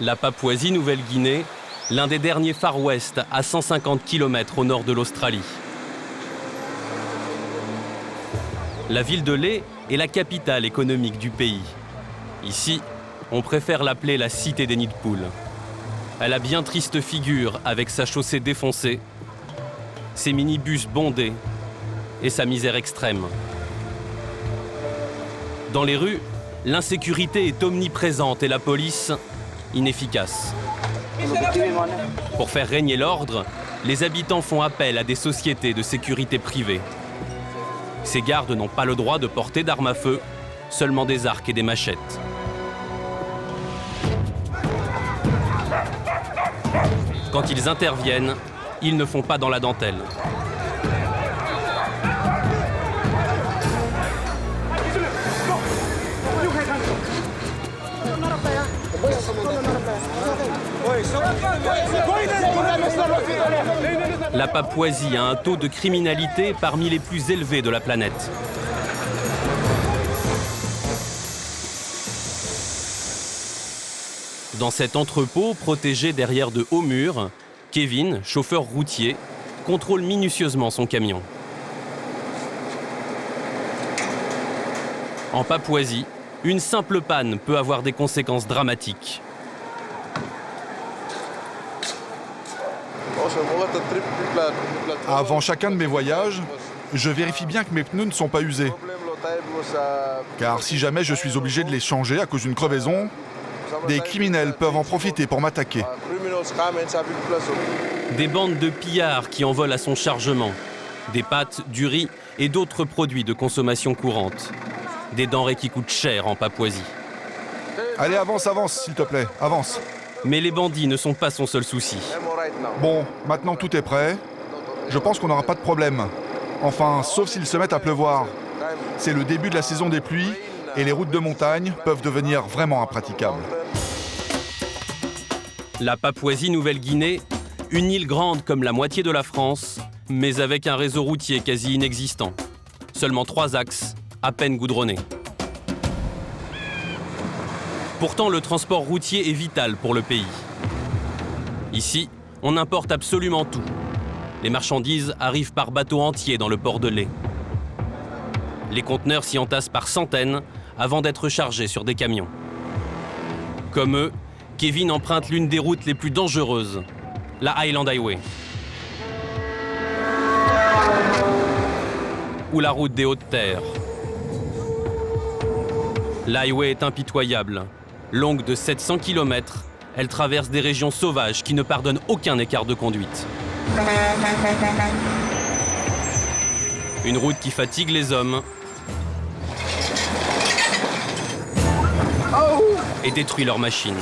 La Papouasie-Nouvelle-Guinée, l'un des derniers Far West à 150 km au nord de l'Australie. La ville de Lae est la capitale économique du pays. Ici, on préfère l'appeler la cité des nids de poules. Elle a bien triste figure avec sa chaussée défoncée, ses minibus bondés et sa misère extrême. Dans les rues, l'insécurité est omniprésente et la police inefficace. Pour faire régner l'ordre, les habitants font appel à des sociétés de sécurité privées. Ces gardes n'ont pas le droit de porter d'armes à feu, seulement des arcs et des machettes. Quand ils interviennent, ils ne font pas dans la dentelle. La Papouasie a un taux de criminalité parmi les plus élevés de la planète. Dans cet entrepôt protégé derrière de hauts murs, Kevin, chauffeur routier, contrôle minutieusement son camion. En Papouasie, une simple panne peut avoir des conséquences dramatiques. Avant chacun de mes voyages, je vérifie bien que mes pneus ne sont pas usés. Car si jamais je suis obligé de les changer à cause d'une crevaison, des criminels peuvent en profiter pour m'attaquer. Des bandes de pillards qui en volent à son chargement. Des pâtes, du riz et d'autres produits de consommation courante. Des denrées qui coûtent cher en Papouasie. Allez, avance, s'il te plaît, avance. Mais les bandits ne sont pas son seul souci. Bon, maintenant tout est prêt. Je pense qu'on n'aura pas de problème. Enfin, sauf s'ils se mettent à pleuvoir. C'est le début de la saison des pluies et les routes de montagne peuvent devenir vraiment impraticables. La Papouasie-Nouvelle-Guinée, une île grande comme la moitié de la France, mais avec un réseau routier quasi inexistant. Seulement 3 axes, à peine goudronnés. Pourtant, le transport routier est vital pour le pays. Ici, on importe absolument tout. Les marchandises arrivent par bateau entier dans le port de Lae. Les conteneurs s'y entassent par centaines avant d'être chargés sur des camions. Comme eux, Kevin emprunte l'une des routes les plus dangereuses, la Highland Highway. Ou la route des Hautes-Terres. L'highway est impitoyable. Longue de 700 km, elle traverse des régions sauvages qui ne pardonnent aucun écart de conduite. Une route qui fatigue les hommes et détruit leurs machines.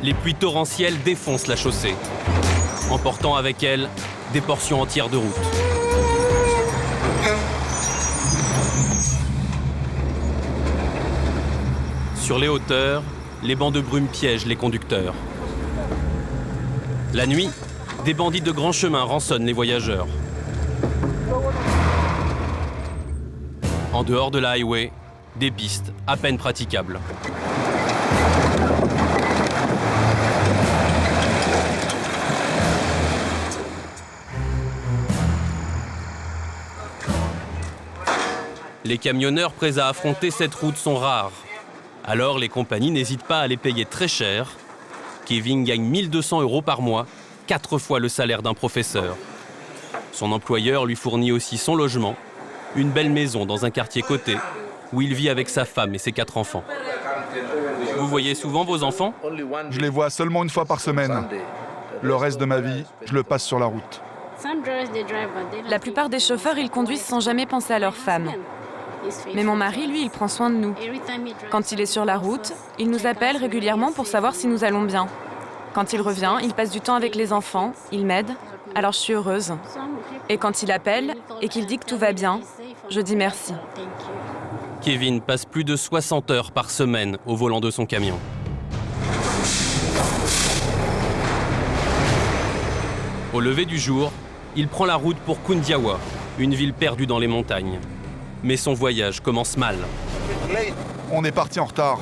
Les pluies torrentielles défoncent la chaussée, emportant avec elles des portions entières de route. Sur les hauteurs, les bancs de brume piègent les conducteurs. La nuit, des bandits de grand chemin rançonnent les voyageurs. En dehors de la highway, des pistes à peine praticables. Les camionneurs prêts à affronter cette route sont rares. Alors les compagnies n'hésitent pas à les payer très cher. Kevin gagne 1 200 € par mois, 4 fois le salaire d'un professeur. Son employeur lui fournit aussi son logement, une belle maison dans un quartier coté, où il vit avec sa femme et ses 4 enfants. Vous voyez souvent vos enfants ? Je les vois seulement une fois par semaine. Le reste de ma vie, je le passe sur la route. La plupart des chauffeurs, ils conduisent sans jamais penser à leur femme. Mais mon mari, lui, il prend soin de nous. Quand il est sur la route, il nous appelle régulièrement pour savoir si nous allons bien. Quand il revient, il passe du temps avec les enfants, il m'aide, alors je suis heureuse. Et quand il appelle et qu'il dit que tout va bien, je dis merci. Kevin passe plus de 60 heures par semaine au volant de son camion. Au lever du jour, il prend la route pour Kundiawa, une ville perdue dans les montagnes. Mais son voyage commence mal. On est parti en retard.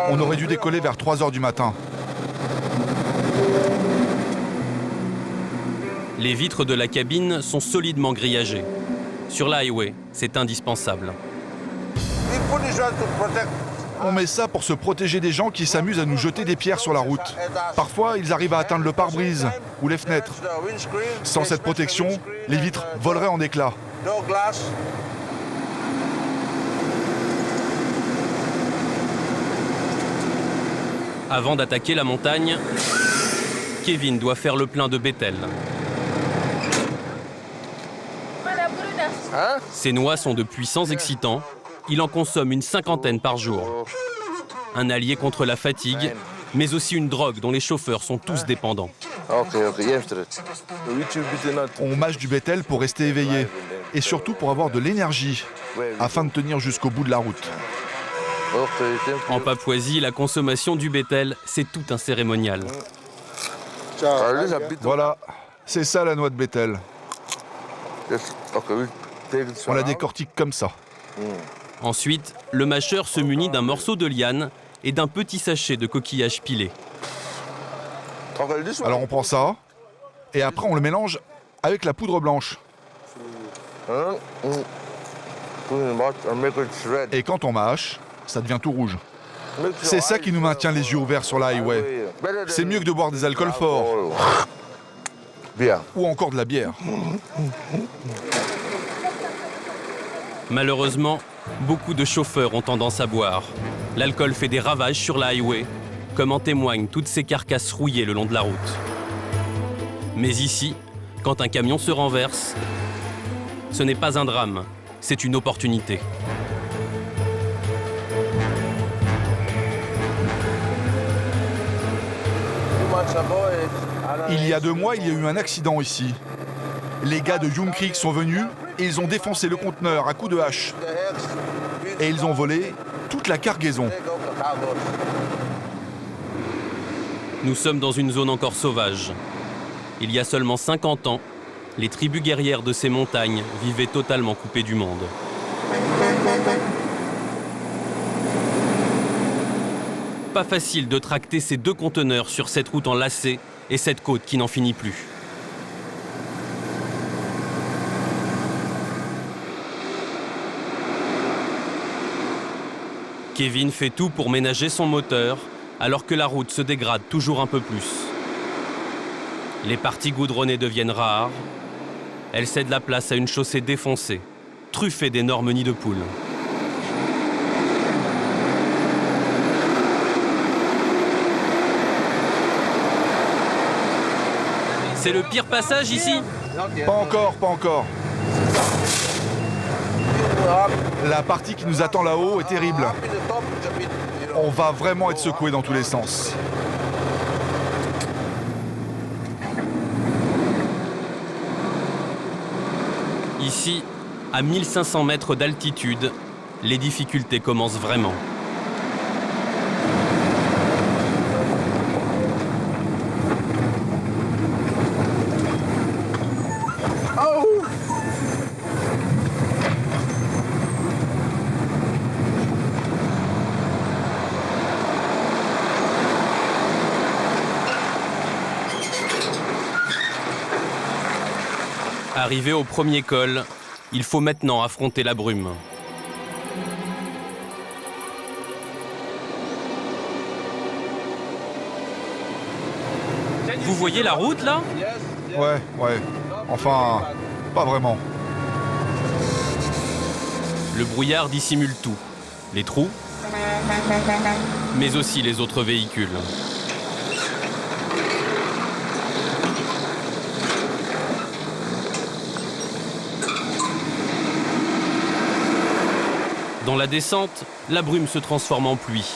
On aurait dû décoller vers 3 h du matin. Les vitres de la cabine sont solidement grillagées. Sur l'highway, c'est indispensable. On met ça pour se protéger des gens qui s'amusent à nous jeter des pierres sur la route. Parfois, ils arrivent à atteindre le pare-brise ou les fenêtres. Sans cette protection, les vitres voleraient en éclats. Avant d'attaquer la montagne, Kevin doit faire le plein de Bethel. Ces noix sont de puissants excitants. Il en consomme une 50aine par jour. Un allié contre la fatigue, mais aussi une drogue dont les chauffeurs sont tous dépendants. On mâche du Bethel pour rester éveillé et surtout pour avoir de l'énergie afin de tenir jusqu'au bout de la route. En Papouasie, la consommation du Bethel, c'est tout un cérémonial. Voilà, c'est ça la noix de Bethel. On la décortique comme ça. Ensuite, le mâcheur se munit d'un morceau de liane et d'un petit sachet de coquillage pilé. Alors on prend ça et après on le mélange avec la poudre blanche. Et quand on mâche, ça devient tout rouge. C'est ça qui nous maintient les yeux ouverts sur la highway. C'est mieux que de boire des alcools forts. Ou encore de la bière. Malheureusement, beaucoup de chauffeurs ont tendance à boire. L'alcool fait des ravages sur la highway, comme en témoignent toutes ces carcasses rouillées le long de la route. Mais ici, quand un camion se renverse, ce n'est pas un drame, c'est une opportunité. Il y a 2 mois, il y a eu un accident ici. Les gars de Young Creek sont venus et ils ont défoncé le conteneur à coups de hache. Et ils ont volé toute la cargaison. Nous sommes dans une zone encore sauvage. Il y a seulement 50 ans, les tribus guerrières de ces montagnes vivaient totalement coupées du monde. Pas facile de tracter ces 2 conteneurs sur cette route en lacet et cette côte qui n'en finit plus. Kevin fait tout pour ménager son moteur, alors que la route se dégrade toujours un peu plus. Les parties goudronnées deviennent rares. Elles cèdent la place à une chaussée défoncée, truffée d'énormes nids de poules. C'est le pire passage ici? Pas encore, pas encore. La partie qui nous attend là-haut est terrible. On va vraiment être secoué dans tous les sens. Ici, à 1500 mètres d'altitude, les difficultés commencent vraiment. Arrivé au premier col, il faut maintenant affronter la brume. Vous voyez la route là? Ouais. Enfin, pas vraiment. Le brouillard dissimule tout. Les trous, mais aussi les autres véhicules. Dans la descente, la brume se transforme en pluie.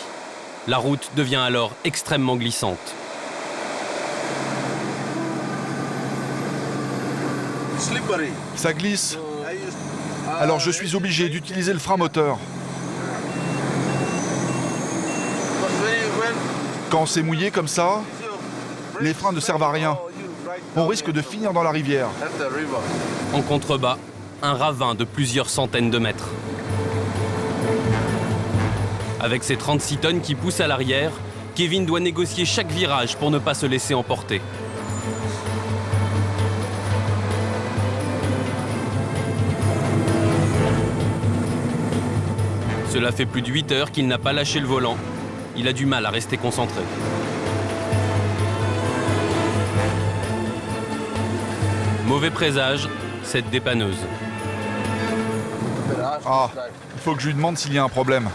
La route devient alors extrêmement glissante. Ça glisse. Alors je suis obligé d'utiliser le frein moteur. Quand c'est mouillé comme ça, les freins ne servent à rien. On risque de finir dans la rivière. En contrebas, un ravin de plusieurs centaines de mètres. Avec ses 36 tonnes qui poussent à l'arrière, Kevin doit négocier chaque virage pour ne pas se laisser emporter. Cela fait plus de 8 heures qu'il n'a pas lâché le volant. Il a du mal à rester concentré. Mauvais présage, cette dépanneuse. Ah, il faut que je lui demande s'il y a un problème.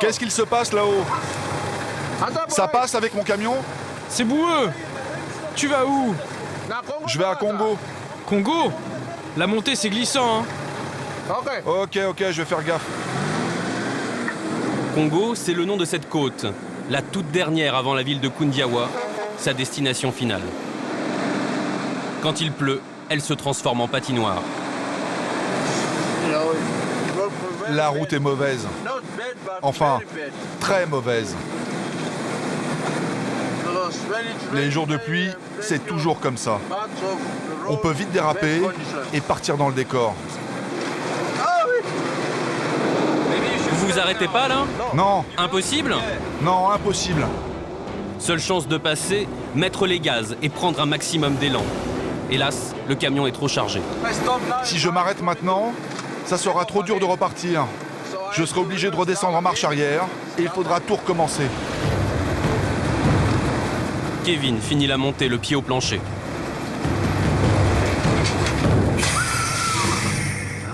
Qu'est-ce qu'il se passe là-haut? Ça passe avec mon camion? C'est boueux. Tu vas où? Je vais à Congo. Congo? La montée, c'est glissant, hein? Ok, je vais faire gaffe. Congo, c'est le nom de cette côte, la toute dernière avant la ville de Koundiawa, sa destination finale. Quand il pleut, elle se transforme en patinoire. La route est mauvaise. Enfin, très mauvaise. Les jours de pluie, c'est toujours comme ça. On peut vite déraper et partir dans le décor. Vous vous arrêtez pas là? Non, Impossible? non, impossible. Seule chance de passer, mettre les gaz et prendre un maximum d'élan. Hélas, le camion est trop chargé. Si je m'arrête maintenant, ça sera trop dur de repartir. Je serai obligé de redescendre en marche arrière et il faudra tout recommencer. Kevin finit la montée, le pied au plancher.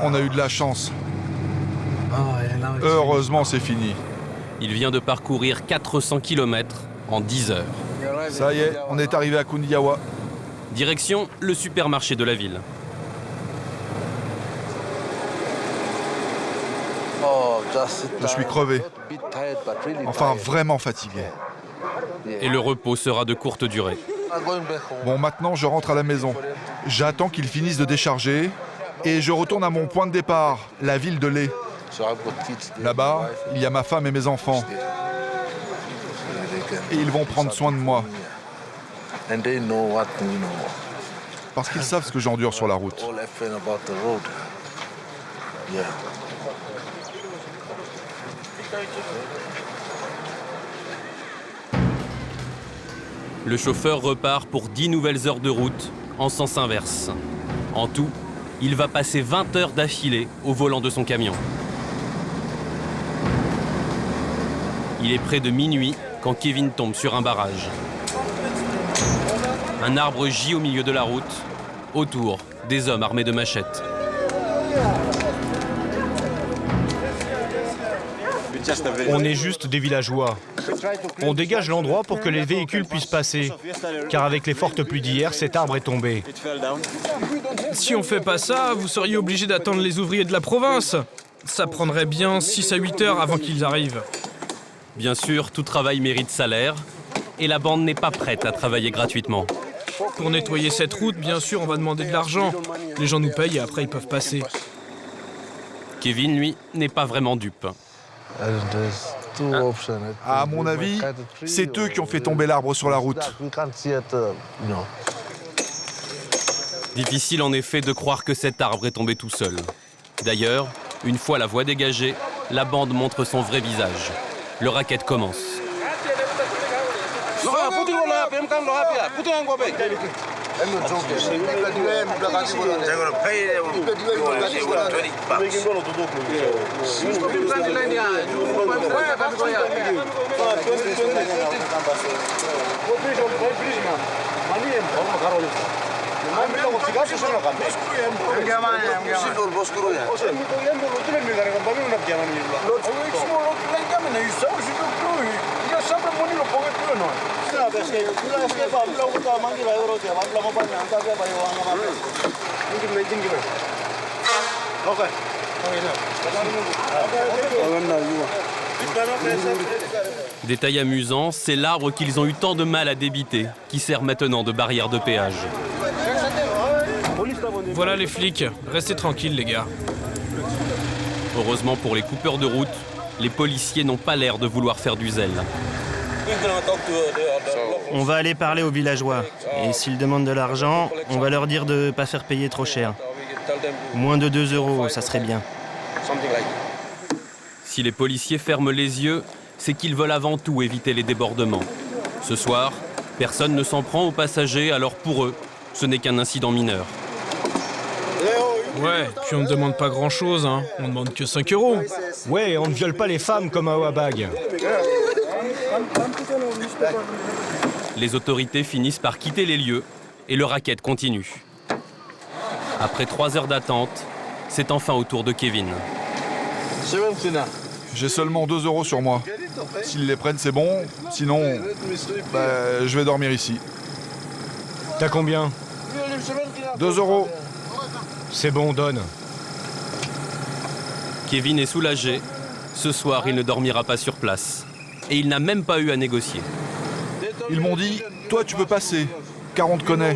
On a eu de la chance. Heureusement, c'est fini. Il vient de parcourir 400 km en 10 heures. Ça y est, on est arrivé à Koundiawa. Direction le supermarché de la ville. Je suis crevé. Enfin, vraiment fatigué. Et le repos sera de courte durée. Bon, maintenant, je rentre à la maison. J'attends qu'ils finissent de décharger et je retourne à mon point de départ, la ville de Lé. Là-bas, il y a ma femme et mes enfants. Et ils vont prendre soin de moi. Parce qu'ils savent ce que j'endure sur la route. Le chauffeur repart pour 10 nouvelles heures de route en sens inverse. En tout, il va passer 20 heures d'affilée au volant de son camion. Il est près de minuit quand Kevin tombe sur un barrage. Un arbre gît au milieu de la route. Autour, des hommes armés de machettes. On est juste des villageois. On dégage l'endroit pour que les véhicules puissent passer. Car avec les fortes pluies d'hier, cet arbre est tombé. Si on fait pas ça, vous seriez obligé d'attendre les ouvriers de la province. Ça prendrait bien 6 à 8 heures avant qu'ils arrivent. Bien sûr, tout travail mérite salaire. Et la bande n'est pas prête à travailler gratuitement. Pour nettoyer cette route, bien sûr, on va demander de l'argent. Les gens nous payent et après ils peuvent passer. Kevin, lui, n'est pas vraiment dupe. À mon avis, c'est eux qui ont fait tomber l'arbre sur la route. Difficile en effet de croire que cet arbre est tombé tout seul. D'ailleurs, une fois la voie dégagée, la bande montre son vrai visage. Le racket commence. Détail amusant, c'est l'arbre qu'ils ont eu tant de mal à débiter, qui sert maintenant de barrière de péage. Voilà les flics. Restez tranquilles, les gars. Heureusement pour les coupeurs de route, les policiers n'ont pas l'air de vouloir faire du zèle. On va aller parler aux villageois. Et s'ils demandent de l'argent, on va leur dire de ne pas faire payer trop cher. Moins de 2 €, ça serait bien. Si les policiers ferment les yeux, c'est qu'ils veulent avant tout éviter les débordements. Ce soir, personne ne s'en prend aux passagers, alors pour eux, ce n'est qu'un incident mineur. Ouais, puis on ne demande pas grand-chose, hein. On demande que 5 €. Ouais, on ne viole pas les femmes comme à Ouabag. Les autorités finissent par quitter les lieux et le racket continue. Après 3 heures d'attente, c'est enfin au tour de Kevin. J'ai seulement 2 € sur moi. S'ils les prennent, c'est bon. Sinon, je vais dormir ici. T'as combien? 2 €. C'est bon, donne. Kevin est soulagé. Ce soir, il ne dormira pas sur place. Et il n'a même pas eu à négocier. Ils m'ont dit, toi tu peux passer, car on te connaît.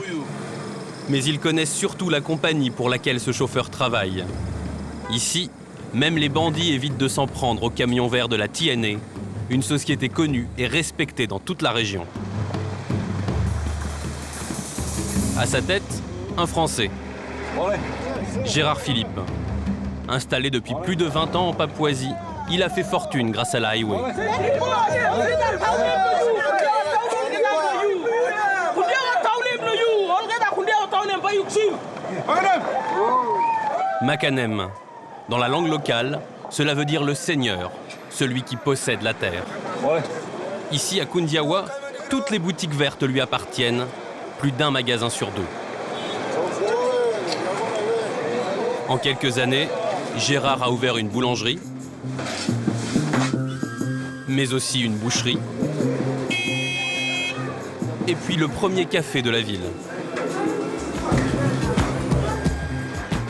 Mais ils connaissent surtout la compagnie pour laquelle ce chauffeur travaille. Ici, même les bandits évitent de s'en prendre au camion vert de la TNA, une société connue et respectée dans toute la région. À sa tête, un Français, Gérard Philippe. Installé depuis plus de 20 ans en Papouasie, il a fait fortune grâce à la highway. Makanem. Dans la langue locale, cela veut dire le seigneur, celui qui possède la terre. Ici, à Kundiawa, toutes les boutiques vertes lui appartiennent, plus d'un magasin sur 2. En quelques années, Gérard a ouvert une boulangerie, mais aussi une boucherie, et puis le premier café de la ville.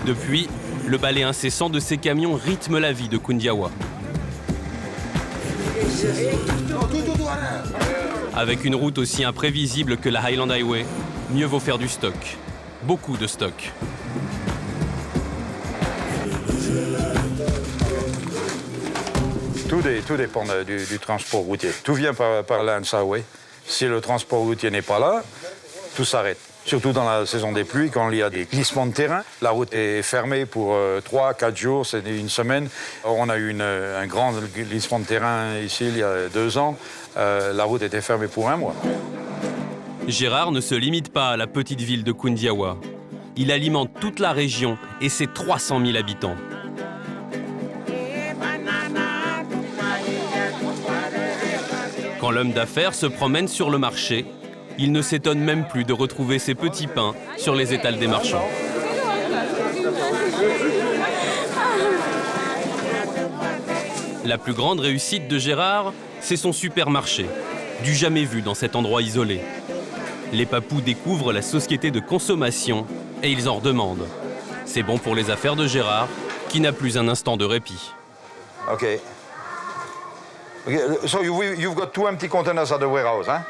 Depuis, le balai incessant de ces camions rythme la vie de Kundiawa. Avec une route aussi imprévisible que la Highland Highway, mieux vaut faire du stock. Beaucoup de stock. Tout dépend du transport routier. Tout vient par la Highway. Si le transport routier n'est pas là, tout s'arrête. Surtout dans la saison des pluies, quand il y a des glissements de terrain. La route est fermée pour 3-4 jours, c'est une semaine. On a eu un grand glissement de terrain ici il y a 2 ans. La route était fermée pour 1 mois. Gérard ne se limite pas à la petite ville de Kundiawa. Il alimente toute la région et ses 300 000 habitants. Quand l'homme d'affaires se promène sur le marché, il ne s'étonne même plus de retrouver ses petits pains sur les étals des marchands. La plus grande réussite de Gérard, c'est son supermarché, du jamais vu dans cet endroit isolé. Les Papous découvrent la société de consommation et ils en redemandent. C'est bon pour les affaires de Gérard, qui n'a plus un instant de répit. Okay. So you've got 2 empty containers at the warehouse, huh?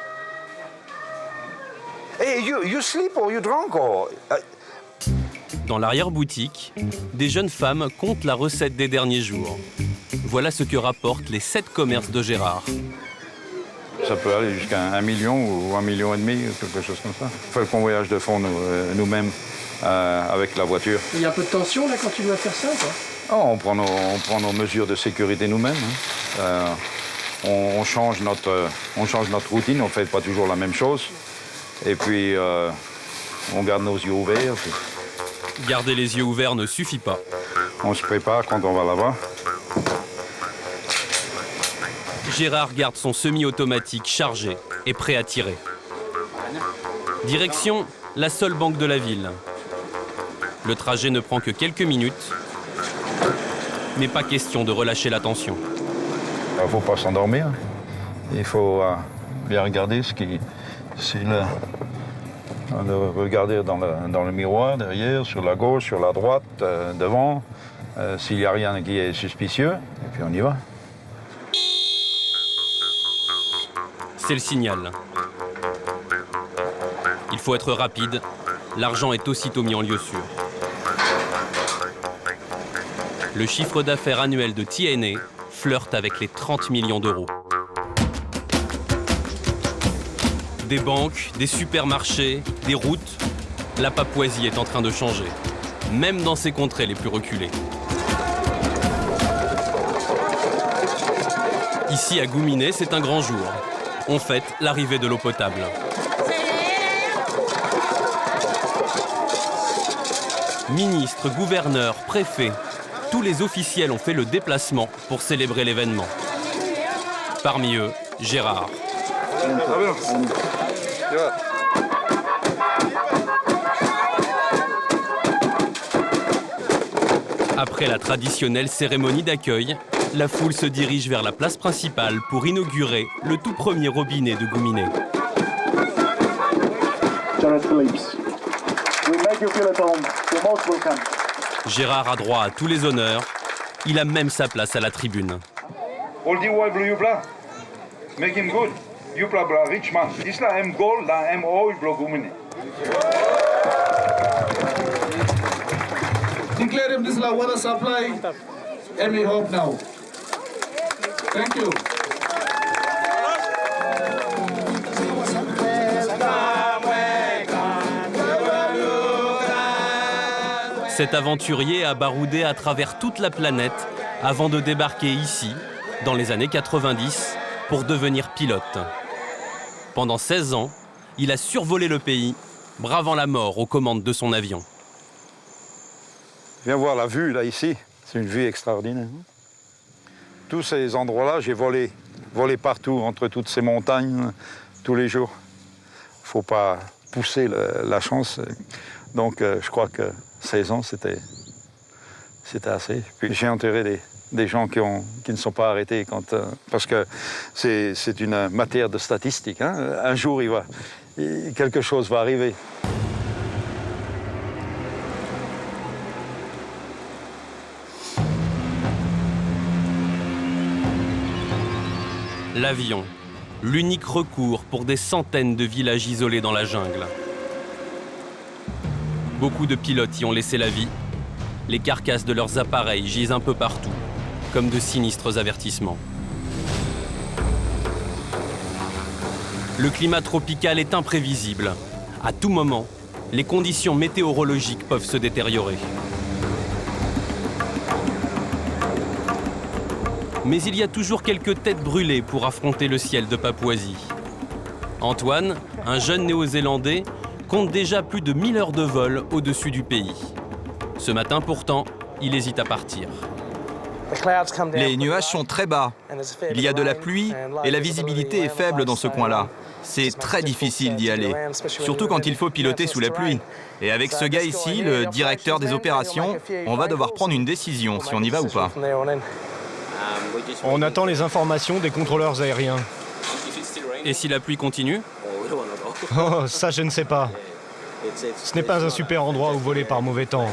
Hey, you sleep or you drunk or? Dans l'arrière-boutique, des jeunes femmes comptent la recette des derniers jours. Voilà ce que rapportent les 7 commerces de Gérard. Ça peut aller jusqu'à 1 million ou 1,5 million, quelque chose comme ça. On fait le convoyage de fonds nous-mêmes avec la voiture. Il y a un peu de tension là quand tu dois faire ça, quoi. Oh, on prend nos mesures de sécurité nous-mêmes. Hein. On change notre routine, on ne fait pas toujours la même chose. Et puis, on garde nos yeux ouverts. Garder les yeux ouverts ne suffit pas. On se prépare quand on va là-bas. Gérard garde son semi-automatique chargé et prêt à tirer. Direction, la seule banque de la ville. Le trajet ne prend que quelques minutes, mais pas question de relâcher la tension. Il ne faut pas s'endormir. Il faut bien regarder regarder dans le miroir, derrière, sur la gauche, sur la droite, devant. S'il n'y a rien qui est suspicieux, et puis on y va. C'est le signal. Il faut être rapide. L'argent est aussitôt mis en lieu sûr. Le chiffre d'affaires annuel de TNA flirte avec les 30 millions d'euros. Des banques, des supermarchés, des routes, la Papouasie est en train de changer, même dans ses contrées les plus reculées. Ici à Gouminé, c'est un grand jour. On fête l'arrivée de l'eau potable. Ministres, gouverneurs, préfets, tous les officiels ont fait le déplacement pour célébrer l'événement. Parmi eux, Gérard. Après la traditionnelle cérémonie d'accueil, la foule se dirige vers la place principale pour inaugurer le tout premier robinet de Gouminé. Gérard a droit à tous les honneurs. Il a même sa place à la tribune. Declare him this is our water supply, and we hope now. Thank you. Cet aventurier a baroudé à travers toute la planète avant de débarquer ici, dans les années 90, pour devenir pilote. Pendant 16 ans, il a survolé le pays, bravant la mort aux commandes de son avion. Viens voir la vue, là, ici. C'est une vue extraordinaire. Tous ces endroits-là, j'ai volé partout, entre toutes ces montagnes, tous les jours. Il ne faut pas pousser la chance. Donc, je crois que 16 ans, c'était assez. Puis j'ai enterré des gens qui ne sont pas arrêtés, parce que c'est une matière de statistique. Hein. Un jour, quelque chose va arriver. L'avion, l'unique recours pour des centaines de villages isolés dans la jungle. Beaucoup de pilotes y ont laissé la vie. Les carcasses de leurs appareils gisent un peu partout, comme de sinistres avertissements. Le climat tropical est imprévisible. À tout moment, les conditions météorologiques peuvent se détériorer. Mais il y a toujours quelques têtes brûlées pour affronter le ciel de Papouasie. Antoine, un jeune néo-zélandais, compte déjà plus de 1000 heures de vol au-dessus du pays. Ce matin pourtant, il hésite à partir. Les nuages sont très bas. Il y a de la pluie et la visibilité est faible dans ce coin-là. C'est très difficile d'y aller, surtout quand il faut piloter sous la pluie. Et avec ce gars ici, le directeur des opérations, on va devoir prendre une décision si on y va ou pas. On attend les informations des contrôleurs aériens. Et si la pluie continue? Oh, ça je ne sais pas. Ce n'est pas un super endroit où voler par mauvais temps.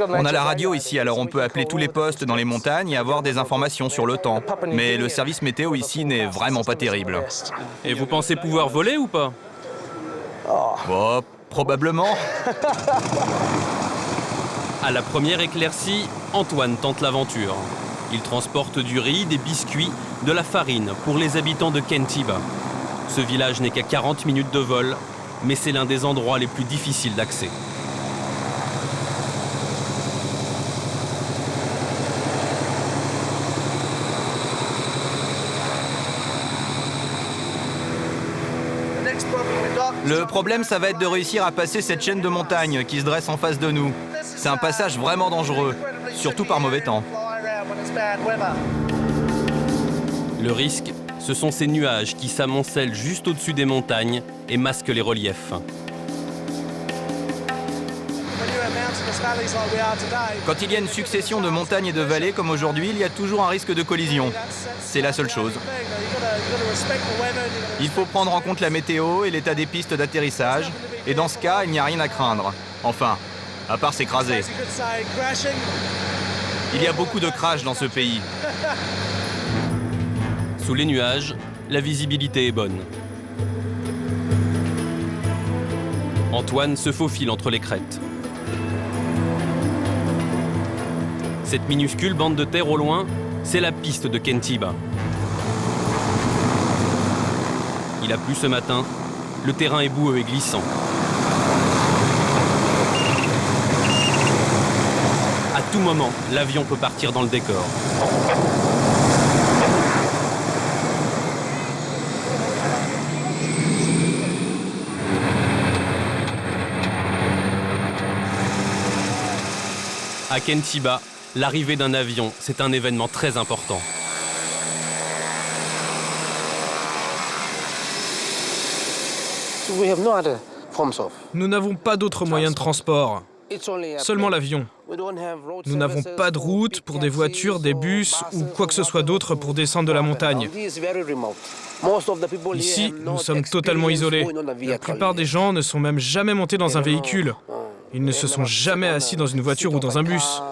On a la radio ici, alors on peut appeler tous les postes dans les montagnes et avoir des informations sur le temps. Mais le service météo ici n'est vraiment pas terrible. Et vous pensez pouvoir voler ou pas? Oh, probablement. À la première éclaircie, Antoine tente l'aventure. Il transporte du riz, des biscuits, de la farine pour les habitants de Kentiba. Ce village n'est qu'à 40 minutes de vol, mais c'est l'un des endroits les plus difficiles d'accès. Le problème, ça va être de réussir à passer cette chaîne de montagnes qui se dresse en face de nous. C'est un passage vraiment dangereux, surtout par mauvais temps. Le risque, ce sont ces nuages qui s'amoncellent juste au-dessus des montagnes et masquent les reliefs. Quand il y a une succession de montagnes et de vallées comme aujourd'hui, il y a toujours un risque de collision. C'est la seule chose. Il faut prendre en compte la météo et l'état des pistes d'atterrissage. Et dans ce cas, il n'y a rien à craindre. Enfin, à part s'écraser. Il y a beaucoup de crashs dans ce pays. Sous les nuages, la visibilité est bonne. Antoine se faufile entre les crêtes. Cette minuscule bande de terre au loin, c'est la piste de Kentiba. Il a plu ce matin, le terrain est boueux et glissant. À tout moment, l'avion peut partir dans le décor. À Kentiba, l'arrivée d'un avion, c'est un événement très important. Nous n'avons pas d'autres moyens de transport, seulement l'avion. Nous n'avons pas de route pour des voitures, des bus ou quoi que ce soit d'autre pour descendre de la montagne. Ici, nous sommes totalement isolés. La plupart des gens ne sont même jamais montés dans un véhicule. Ils ne se sont jamais assis dans une voiture ou dans un bus.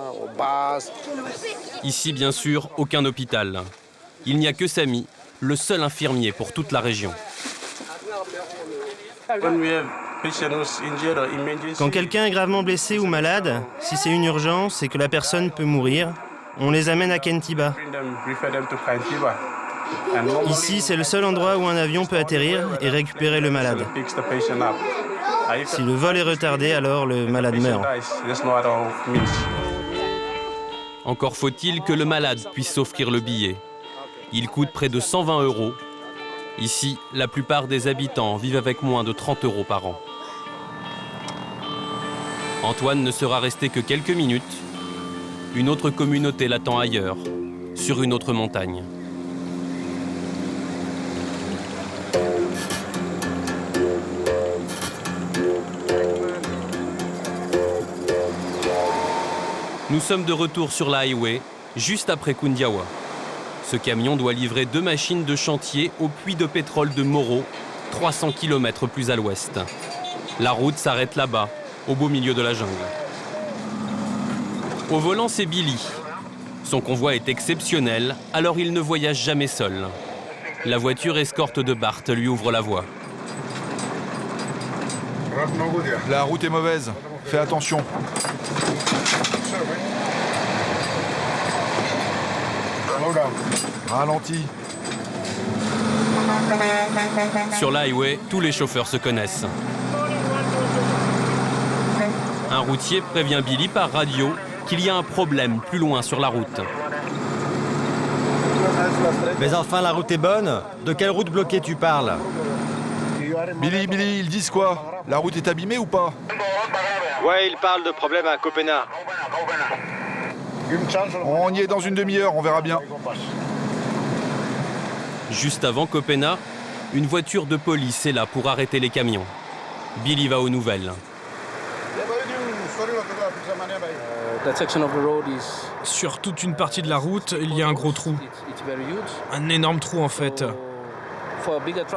Ici, bien sûr, aucun hôpital. Il n'y a que Sami, le seul infirmier pour toute la région. Quand quelqu'un est gravement blessé ou malade, si c'est une urgence et que la personne peut mourir, on les amène à Kentiba. Ici, c'est le seul endroit où un avion peut atterrir et récupérer le malade. Si le vol est retardé, alors le malade meurt. Encore faut-il que le malade puisse s'offrir le billet. Il coûte près de 120 €. Ici, la plupart des habitants vivent avec moins de 30 € par an. Antoine ne sera resté que quelques minutes. Une autre communauté l'attend ailleurs, sur une autre montagne. Nous sommes de retour sur la highway, juste après Kundiawa. Ce camion doit livrer 2 machines de chantier au puits de pétrole de Moro, 300 km plus à l'ouest. La route s'arrête là-bas, au beau milieu de la jungle. Au volant, c'est Billy. Son convoi est exceptionnel, alors il ne voyage jamais seul. La voiture escorte de Bart lui ouvre la voie. La route est mauvaise, fais attention. Ralenti. Sur l'highway, tous les chauffeurs se connaissent. Un routier prévient Billy par radio qu'il y a un problème plus loin sur la route. Mais enfin, la route est bonne. De quelle route bloquée tu parles? Billy, ils disent quoi? La route est abîmée ou pas? Ouais, ils parlent de problème à Copenhague. On y est dans une demi-heure, on verra bien. Juste avant Copenhague, une voiture de police est là pour arrêter les camions. Billy va aux nouvelles. Sur toute une partie de la route, il y a un gros trou. Un énorme trou en fait.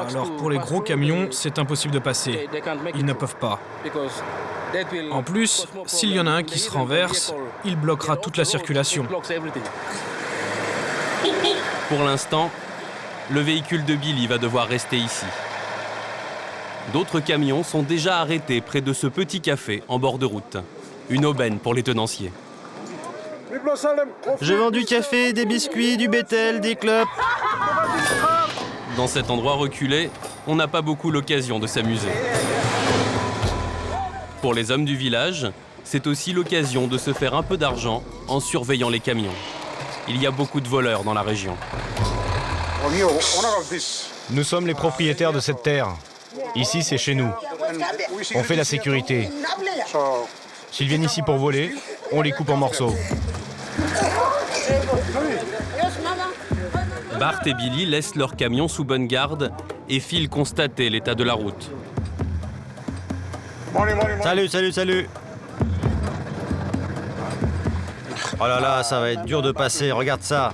Alors pour les gros camions, c'est impossible de passer. Ils ne peuvent pas. En plus, s'il y en a un qui se renverse, il bloquera toute la circulation. Pour l'instant, le véhicule de Billy va devoir rester ici. D'autres camions sont déjà arrêtés près de ce petit café en bord de route. Une aubaine pour les tenanciers. Je vends du café, des biscuits, du bétel, des clopes. Dans cet endroit reculé, on n'a pas beaucoup l'occasion de s'amuser. Pour les hommes du village, c'est aussi l'occasion de se faire un peu d'argent en surveillant les camions. Il y a beaucoup de voleurs dans la région. Nous sommes les propriétaires de cette terre. Ici, c'est chez nous. On fait la sécurité. S'ils viennent ici pour voler, on les coupe en morceaux. Bart et Billy laissent leur camion sous bonne garde et filent constater l'état de la route. Salut. Oh là là, ça va être dur de passer, regarde ça.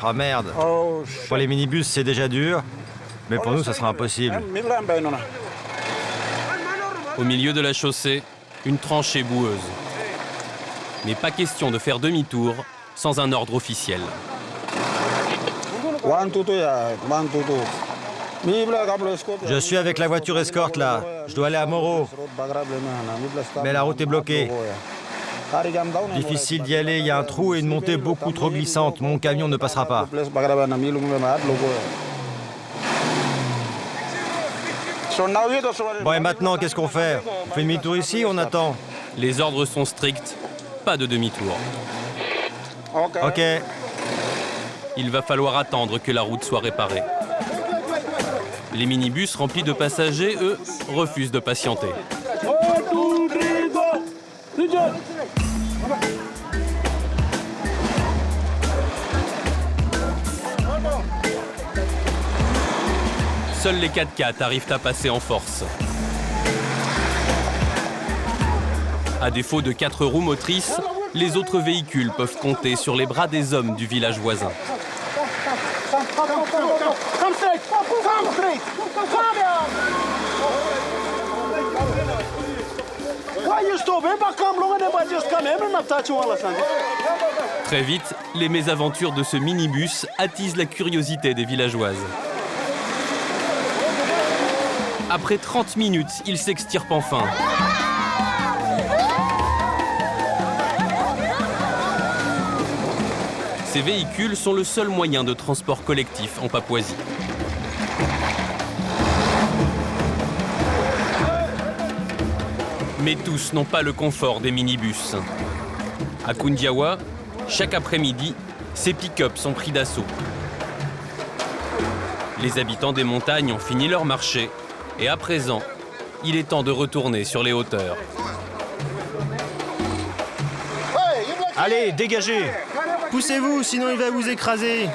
Oh merde. Pour les minibus, c'est déjà dur, mais pour nous, ça sera impossible. Au milieu de la chaussée, une tranchée boueuse. Mais pas question de faire demi-tour sans un ordre officiel. Je suis avec la voiture escorte là. Je dois aller à Moro. Mais la route est bloquée. Difficile d'y aller, il y a un trou et une montée beaucoup trop glissante. Mon camion ne passera pas. Bon, et maintenant, qu'est-ce qu'on fait? On fait demi-tour ici, on attend. Les ordres sont stricts, pas de demi-tour. Ok. Il va falloir attendre que la route soit réparée. Les minibus remplis de passagers, eux, refusent de patienter. Seuls les 4x4 arrivent à passer en force. À défaut de 4 roues motrices, les autres véhicules peuvent compter sur les bras des hommes du village voisin. Très vite, les mésaventures de ce minibus attisent la curiosité des villageoises. Après 30 minutes, il s'extirpe enfin. Ces véhicules sont le seul moyen de transport collectif en Papouasie. Mais tous n'ont pas le confort des minibus. À Kundiawa, chaque après-midi, ces pick-up sont pris d'assaut. Les habitants des montagnes ont fini leur marché et à présent, il est temps de retourner sur les hauteurs. Allez, dégagez! Poussez-vous, sinon il va vous écraser.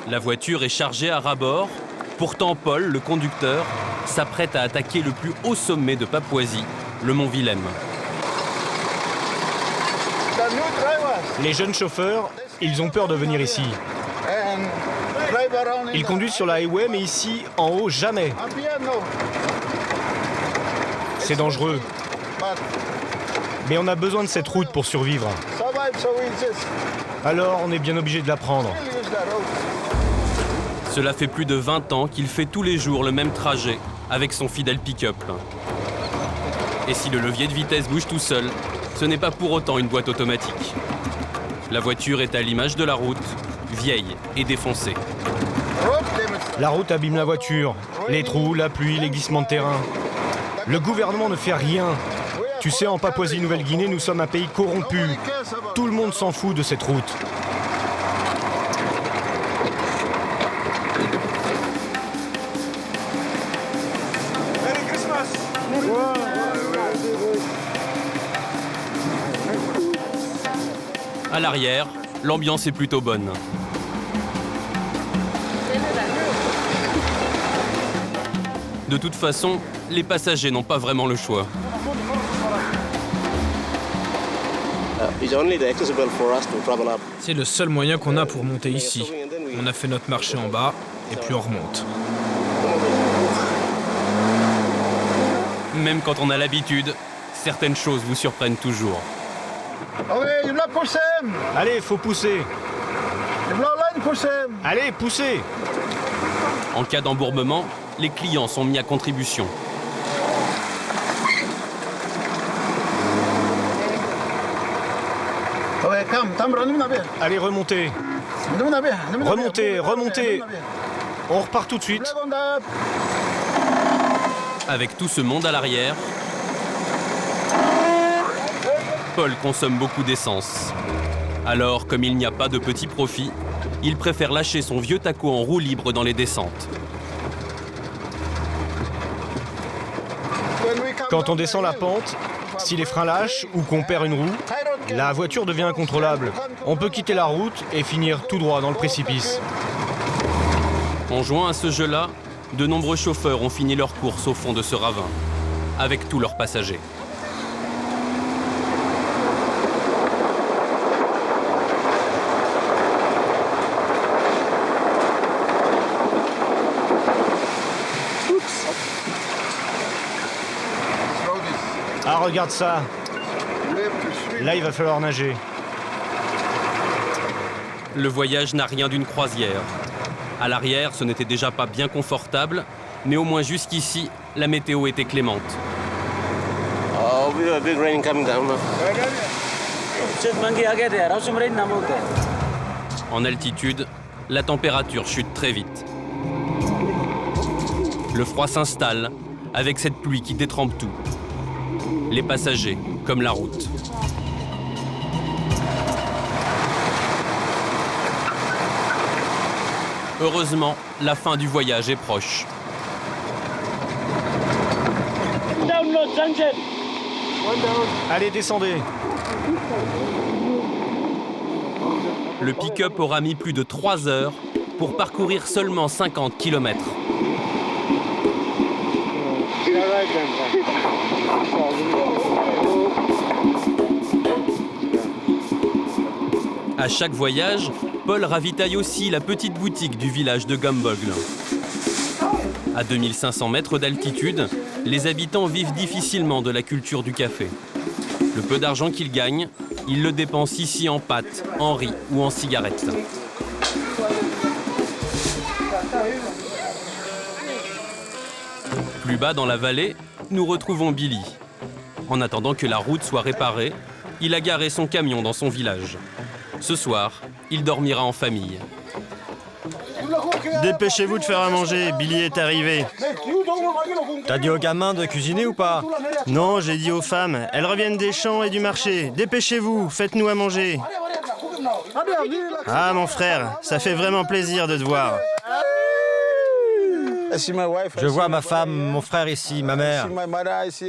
La voiture est chargée à ras-bord. Pourtant, Paul, le conducteur, s'apprête à attaquer le plus haut sommet de Papouasie, le mont Willem. Les jeunes chauffeurs, ils ont peur de venir ici. Ils conduisent sur la highway, mais ici, en haut, jamais. C'est dangereux. Mais on a besoin de cette route pour survivre. Alors, on est bien obligé de la prendre. Cela fait plus de 20 ans qu'il fait tous les jours le même trajet avec son fidèle pick-up. Et si le levier de vitesse bouge tout seul, ce n'est pas pour autant une boîte automatique. La voiture est à l'image de la route, vieille et défoncée. La route abîme la voiture. Les trous, la pluie, les glissements de terrain. Le gouvernement ne fait rien. Tu sais, en Papouasie-Nouvelle-Guinée, nous sommes un pays corrompu. Tout le monde s'en fout de cette route. À l'arrière, l'ambiance est plutôt bonne. De toute façon, les passagers n'ont pas vraiment le choix. C'est le seul moyen qu'on a pour monter ici. On a fait notre marché en bas, et puis on remonte. Même quand on a l'habitude, certaines choses vous surprennent toujours. Allez, faut pousser. Allez, poussez. En cas d'embourbement, les clients sont mis à contribution. Allez, remontez. Remontez, remontez. On repart tout de suite. Avec tout ce monde à l'arrière, Paul consomme beaucoup d'essence. Alors, comme il n'y a pas de petit profit, il préfère lâcher son vieux taco en roue libre dans les descentes. Quand on descend la pente, si les freins lâchent ou qu'on perd une roue, la voiture devient incontrôlable. On peut quitter la route et finir tout droit dans le précipice. En jouant à ce jeu-là, de nombreux chauffeurs ont fini leur course au fond de ce ravin, avec tous leurs passagers. Ah, regarde ça. Là, il va falloir nager. Le voyage n'a rien d'une croisière. À l'arrière, ce n'était déjà pas bien confortable, mais au moins jusqu'ici, la météo était clémente. En altitude, la température chute très vite. Le froid s'installe avec cette pluie qui détrempe tout. Les passagers, comme la route. Heureusement, la fin du voyage est proche. Allez, descendez. Le pick-up aura mis plus de 3 heures pour parcourir seulement 50 km. À chaque voyage, Paul ravitaille aussi la petite boutique du village de Gumbogle. À 2500 mètres d'altitude, les habitants vivent difficilement de la culture du café. Le peu d'argent qu'ils gagnent, ils le dépensent ici en pâtes, en riz ou en cigarettes. Plus bas dans la vallée, nous retrouvons Billy. En attendant que la route soit réparée, il a garé son camion dans son village. Ce soir, il dormira en famille. Dépêchez-vous de faire à manger, Billy est arrivé. T'as dit aux gamins de cuisiner ou pas? Non, j'ai dit aux femmes, elles reviennent des champs et du marché. Dépêchez-vous, faites-nous à manger. Ah mon frère, ça fait vraiment plaisir de te voir. Je vois ma femme, mon frère ici, ma mère.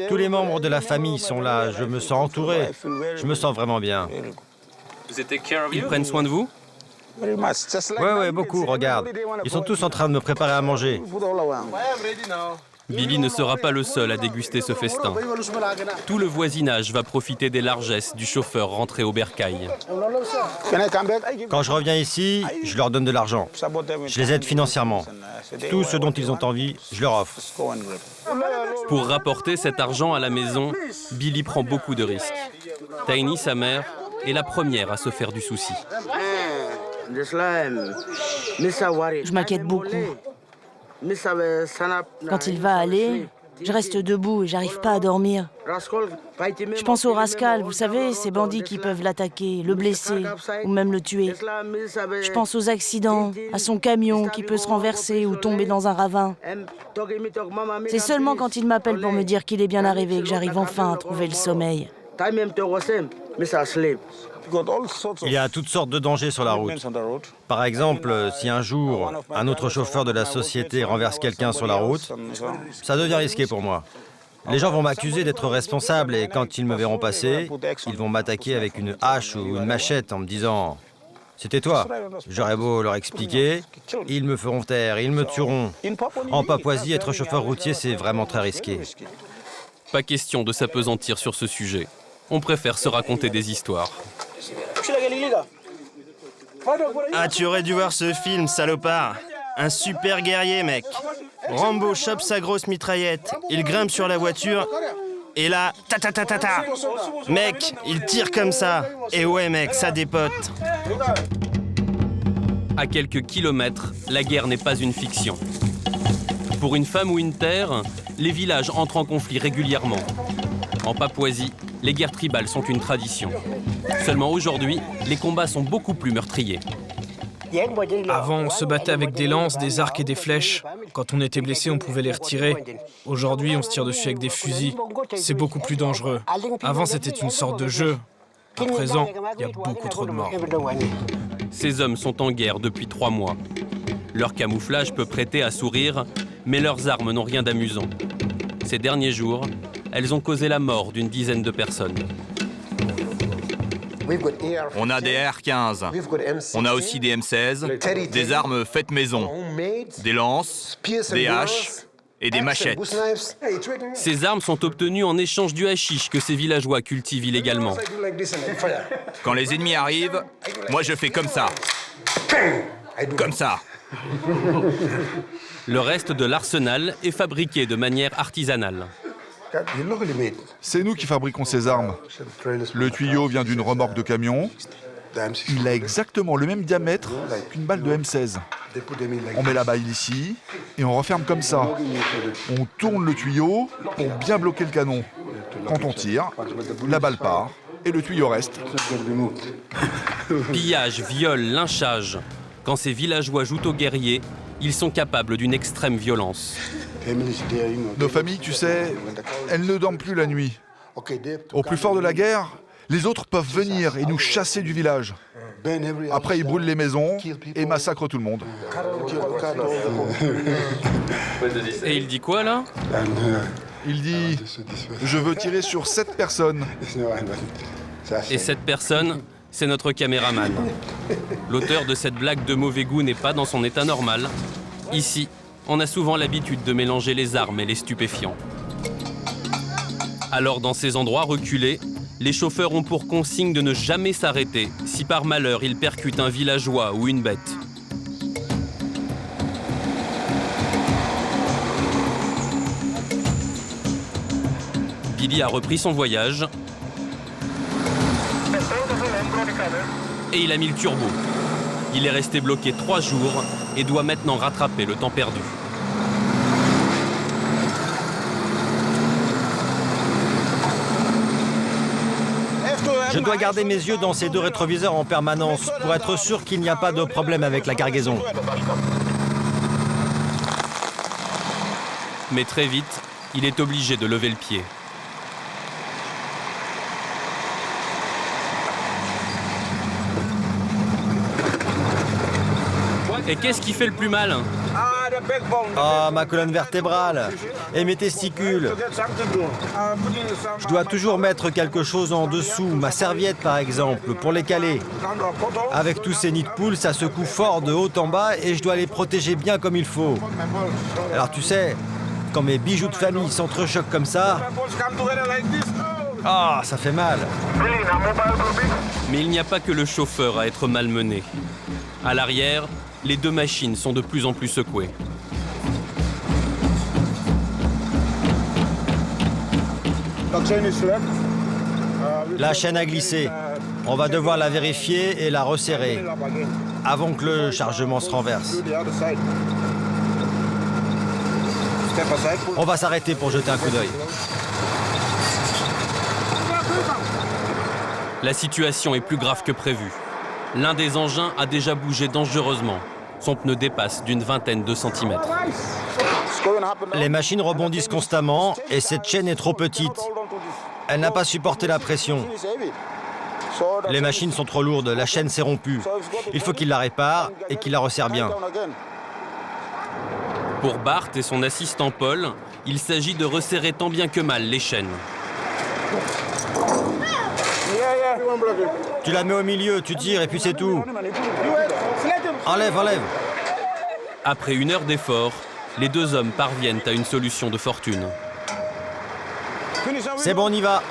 Tous les membres de la famille sont là. Je me sens entouré. Je me sens vraiment bien. Ils prennent soin de vous? Ouais, beaucoup, regarde. Ils sont tous en train de me préparer à manger. Billy ne sera pas le seul à déguster ce festin. Tout le voisinage va profiter des largesses du chauffeur rentré au bercail. Quand je reviens ici, je leur donne de l'argent. Je les aide financièrement. Tout ce dont ils ont envie, je leur offre. Pour rapporter cet argent à la maison, Billy prend beaucoup de risques. Tiny, sa mère, est la première à se faire du souci. Je m'inquiète beaucoup. Quand il va aller, je reste debout et j'arrive pas à dormir. Je pense au Rascal, vous savez, ces bandits qui peuvent l'attaquer, le blesser ou même le tuer. Je pense aux accidents, à son camion qui peut se renverser ou tomber dans un ravin. C'est seulement quand il m'appelle pour me dire qu'il est bien arrivé que j'arrive enfin à trouver le sommeil. Il y a toutes sortes de dangers sur la route. Par exemple, si un jour, un autre chauffeur de la société renverse quelqu'un sur la route, ça devient risqué pour moi. Les gens vont m'accuser d'être responsable et quand ils me verront passer, ils vont m'attaquer avec une hache ou une machette en me disant « C'était toi ». J'aurais beau leur expliquer, ils me feront taire, ils me tueront. En Papouasie, être chauffeur routier, c'est vraiment très risqué. Pas question de s'appesantir sur ce sujet. On préfère se raconter des histoires. Ah, tu aurais dû voir ce film, salopard. Un super guerrier, mec. Rambo chope sa grosse mitraillette, il grimpe sur la voiture, et là, ta. Mec, il tire comme ça. Et ouais, mec, ça dépote. À quelques kilomètres, la guerre n'est pas une fiction. Pour une femme ou une terre, les villages entrent en conflit régulièrement. En Papouasie, les guerres tribales sont une tradition. Seulement aujourd'hui, les combats sont beaucoup plus meurtriers. Avant, on se battait avec des lances, des arcs et des flèches. Quand on était blessé, on pouvait les retirer. Aujourd'hui, on se tire dessus avec des fusils. C'est beaucoup plus dangereux. Avant, c'était une sorte de jeu. À présent, il y a beaucoup trop de morts. Ces hommes sont en guerre depuis 3 mois. Leur camouflage peut prêter à sourire, mais leurs armes n'ont rien d'amusant. Ces derniers jours, elles ont causé la mort d'une dizaine de personnes. On a des R-15, on a aussi des M16, des armes faites maison, des lances, des haches et des machettes. Ces armes sont obtenues en échange du hashish que ces villageois cultivent illégalement. Quand les ennemis arrivent, moi je fais comme ça. Comme ça. Le reste de l'arsenal est fabriqué de manière artisanale. C'est nous qui fabriquons ces armes. Le tuyau vient d'une remorque de camion. Il a exactement le même diamètre qu'une balle de M16. On met la balle ici et on referme comme ça. On tourne le tuyau pour bien bloquer le canon. Quand on tire, la balle part et le tuyau reste. Pillage, viol, lynchage. Quand ces villageois jouent aux guerriers, ils sont capables d'une extrême violence. Nos familles, tu sais, elles ne dorment plus la nuit. Au plus fort de la guerre, les autres peuvent venir et nous chasser du village. Après, ils brûlent les maisons et massacrent tout le monde. Et il dit quoi, là? Il dit « Je veux tirer sur 7 personnes ». Et cette personne, c'est notre caméraman. L'auteur de cette blague de mauvais goût n'est pas dans son état normal. Ici, on a souvent l'habitude de mélanger les armes et les stupéfiants. Alors, dans ces endroits reculés, les chauffeurs ont pour consigne de ne jamais s'arrêter si par malheur ils percutent un villageois ou une bête. Billy a repris son voyage et il a mis le turbo. Il est resté bloqué 3 jours et doit maintenant rattraper le temps perdu. Je dois garder mes yeux dans ces 2 rétroviseurs en permanence pour être sûr qu'il n'y a pas de problème avec la cargaison. Mais très vite, il est obligé de lever le pied. Et qu'est-ce qui fait le plus mal? Ah, ma colonne vertébrale et mes testicules. Je dois toujours mettre quelque chose en dessous, ma serviette par exemple, pour les caler. Avec tous ces nids de poules, ça secoue fort de haut en bas et je dois les protéger bien comme il faut. Alors tu sais, quand mes bijoux de famille s'entrechoquent comme ça, ah, ça fait mal. Mais il n'y a pas que le chauffeur à être malmené. À l'arrière, les 2 machines sont de plus en plus secouées. La chaîne a glissé. On va devoir la vérifier et la resserrer avant que le chargement se renverse. On va s'arrêter pour jeter un coup d'œil. La situation est plus grave que prévu. L'un des engins a déjà bougé dangereusement. Son pneu dépasse d'une vingtaine de centimètres. Les machines rebondissent constamment et cette chaîne est trop petite. Elle n'a pas supporté la pression. Les machines sont trop lourdes, la chaîne s'est rompue. Il faut qu'il la répare et qu'il la resserre bien. Pour Bart et son assistant Paul, il s'agit de resserrer tant bien que mal les chaînes. Tu la mets au milieu, tu tires et puis c'est tout. Enlève, enlève. Après 1 heure d'effort, les 2 hommes parviennent à une solution de fortune. C'est bon, on y va.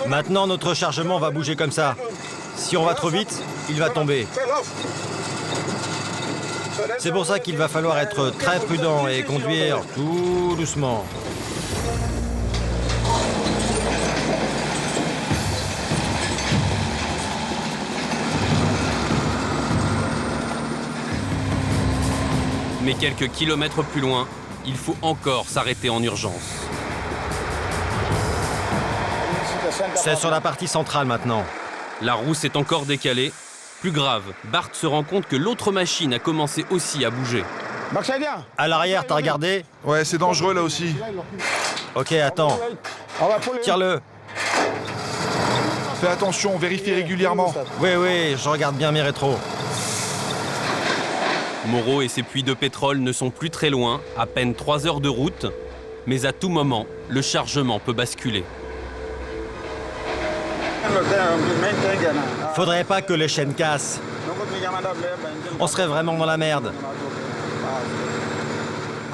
Maintenant, notre chargement va bouger comme ça. Si on va trop vite, il va tomber. C'est pour ça qu'il va falloir être très prudent et conduire tout doucement. Mais quelques kilomètres plus loin, il faut encore s'arrêter en urgence. C'est sur la partie centrale maintenant. La roue s'est encore décalée. Plus grave, Bart se rend compte que l'autre machine a commencé aussi à bouger. À l'arrière, t'as regardé? Ouais, c'est dangereux là aussi. Ok, attends. Tire-le. Fais attention, vérifie régulièrement. Oui, je regarde bien mes rétros. Moreau et ses puits de pétrole ne sont plus très loin, à peine 3 heures de route, mais à tout moment, le chargement peut basculer. Faudrait pas que les chaînes cassent. On serait vraiment dans la merde.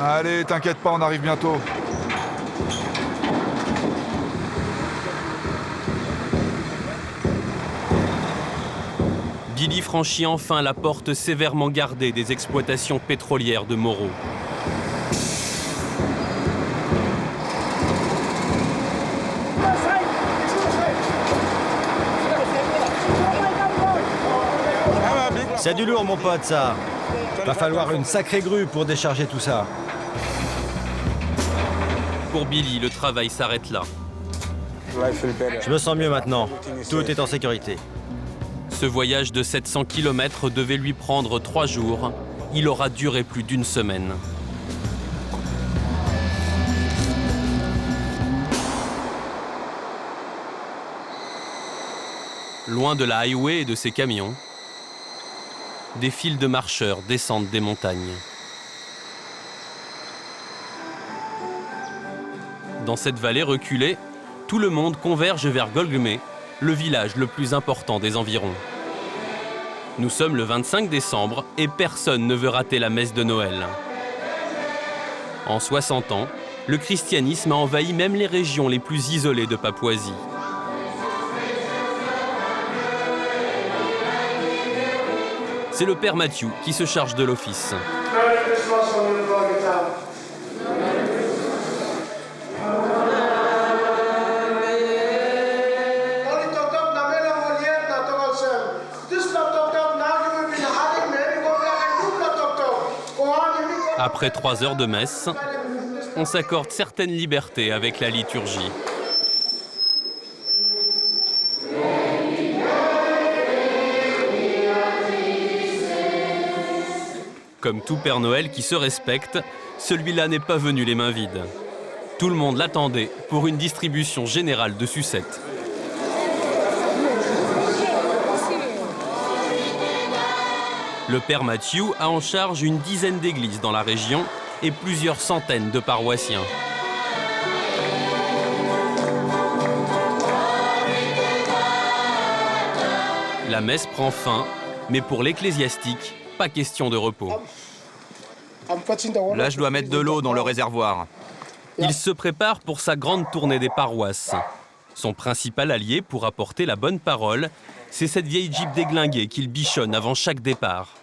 Allez, t'inquiète pas, on arrive bientôt. Billy franchit enfin la porte sévèrement gardée des exploitations pétrolières de Moreau. C'est du lourd, mon pote, ça. Va falloir une sacrée grue pour décharger tout ça. Pour Billy, le travail s'arrête là. Je me sens mieux maintenant. Tout est en sécurité. Ce voyage de 700 km devait lui prendre 3 jours. Il aura duré plus d'1 semaine. Loin de la highway et de ses camions, des files de marcheurs descendent des montagnes. Dans cette vallée reculée, tout le monde converge vers Golgmé, le village le plus important des environs. Nous sommes le 25 décembre et personne ne veut rater la messe de Noël. En 60 ans, le christianisme a envahi même les régions les plus isolées de Papouasie. C'est le père Matthew qui se charge de l'office. Après 3 heures de messe, on s'accorde certaines libertés avec la liturgie. Comme tout Père Noël qui se respecte, celui-là n'est pas venu les mains vides. Tout le monde l'attendait pour une distribution générale de sucettes. Le père Matthew a en charge une dizaine d'églises dans la région et plusieurs centaines de paroissiens. La messe prend fin, mais pour l'ecclésiastique, pas question de repos. Là, je dois mettre de l'eau dans le réservoir. Il se prépare pour sa grande tournée des paroisses. Son principal allié pour apporter la bonne parole, c'est cette vieille Jeep déglinguée qu'il bichonne avant chaque départ.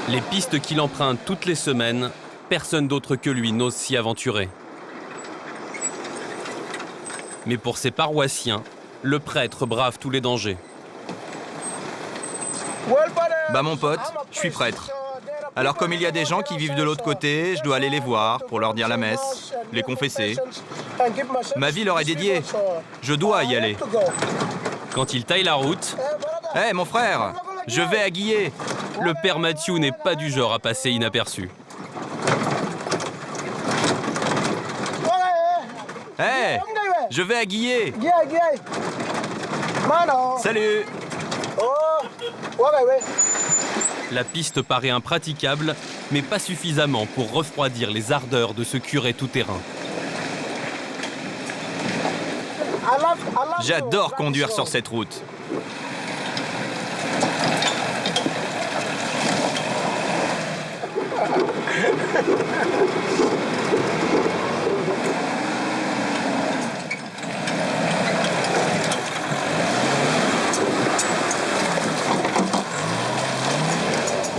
Les pistes qu'il emprunte toutes les semaines, personne d'autre que lui n'ose s'y aventurer. Mais pour ses paroissiens, le prêtre brave tous les dangers. Bah mon pote, je suis prêtre. Alors comme il y a des gens qui vivent de l'autre côté, je dois aller les voir pour leur dire la messe, les confesser. Ma vie leur est dédiée. Je dois y aller. Quand il taille la route... Hé mon frère, je vais à Guillet. Le père Matthew n'est pas du genre à passer inaperçu. Hé, je vais à Guillet. Salut. La piste paraît impraticable, mais pas suffisamment pour refroidir les ardeurs de ce curé tout-terrain. J'adore conduire sur cette route.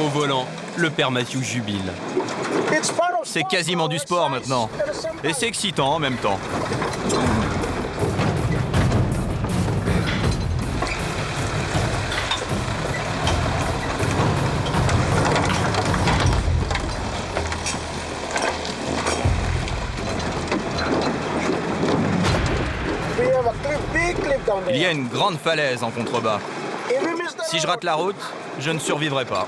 Au volant, le père Matthew jubile. C'est quasiment du sport maintenant. Et c'est excitant en même temps. Il y a une grande falaise en contrebas. Si je rate la route, je ne survivrai pas.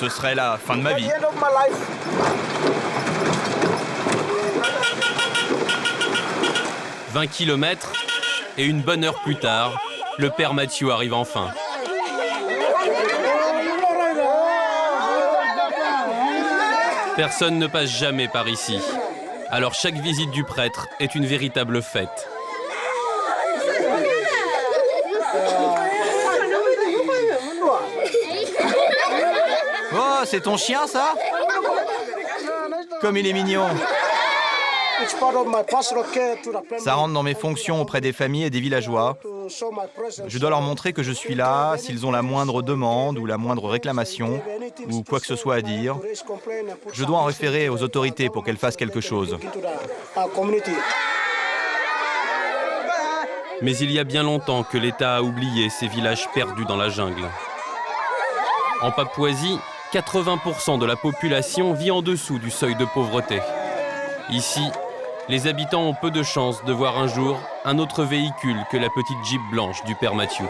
Ce serait la fin de ma vie. « 20 km et une bonne heure plus tard, le père Matthew arrive enfin. Personne ne passe jamais par ici. Alors chaque visite du prêtre est une véritable fête. Oh, c'est ton chien, ça? Comme il est mignon. Ça rentre dans mes fonctions auprès des familles et des villageois. Je dois leur montrer que je suis là s'ils ont la moindre demande ou la moindre réclamation ou quoi que ce soit à dire. Je dois en référer aux autorités pour qu'elles fassent quelque chose. Mais il y a bien longtemps que l'État a oublié ces villages perdus dans la jungle. En Papouasie, 80% de la population vit en dessous du seuil de pauvreté. Ici, les habitants ont peu de chance de voir un jour un autre véhicule que la petite Jeep blanche du père Mathieu.